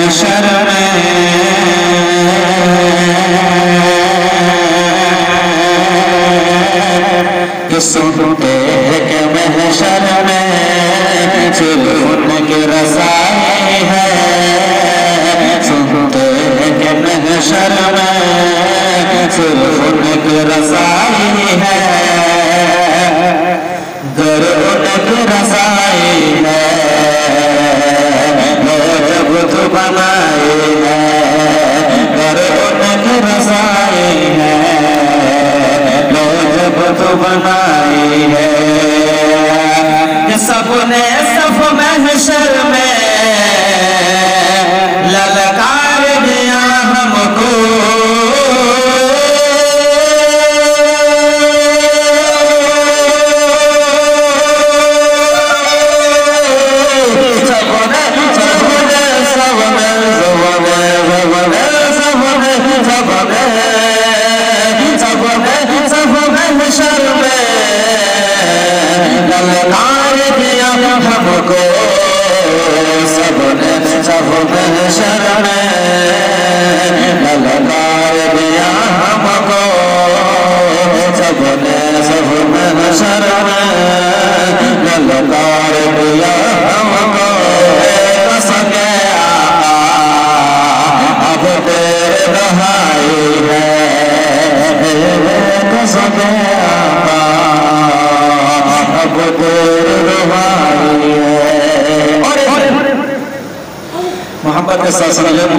महशर में सुनते के महशर में फिर उनकी रसाई है। सुनते के महशर में फिर उनकी रसाई है। दर उनकी रसाई है जब तो बनाई है। दर उनकी रसाई है जब तो बनाई है। सबने सफ महशर में ललकार दिया हमको।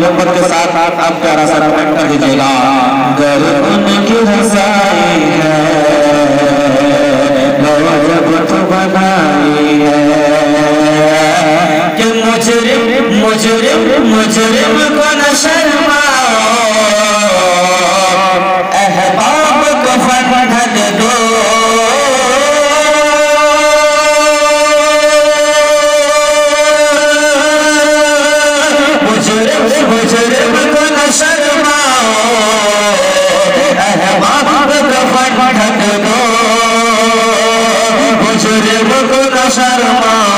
मोहब्बत के साथ आप प्यारा सा कमेंट कर दीजिएगा। गर उनकी रसाई है जब तो बनाई है। कि मुजरिम मुजरिम मुजरिम को न शर्माओ, अहबाब को फन ढक दो। मुजरिम को न शर्माओ, अहबाब को फन ढक दो। मुजरिम को न शर्माओ,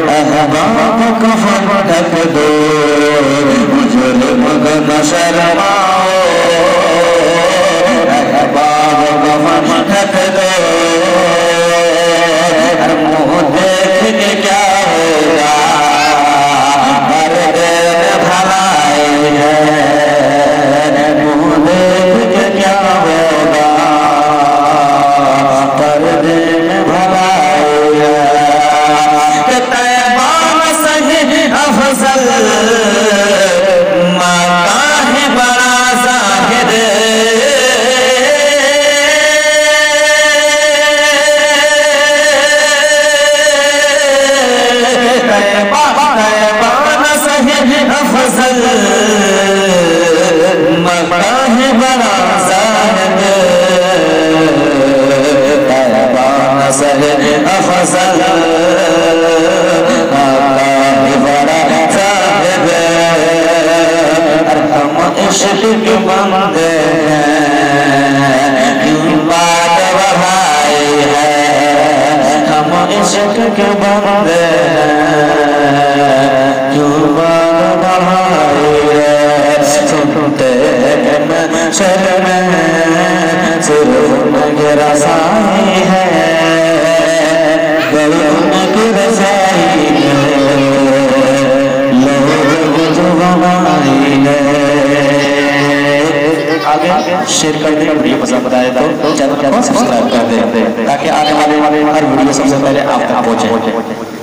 अहबाब को फन ढक दो। मुजरिम को न शर्माओ, अहबाब को फन ढक दो। मुँह देख के क्या होगा, शेयर कर दें। वीडियो पसंद आए तो चैनल को सब्सक्राइब कर दें ताकि आने वाले हर वीडियो सबसे पहले आप तक पहुंचे।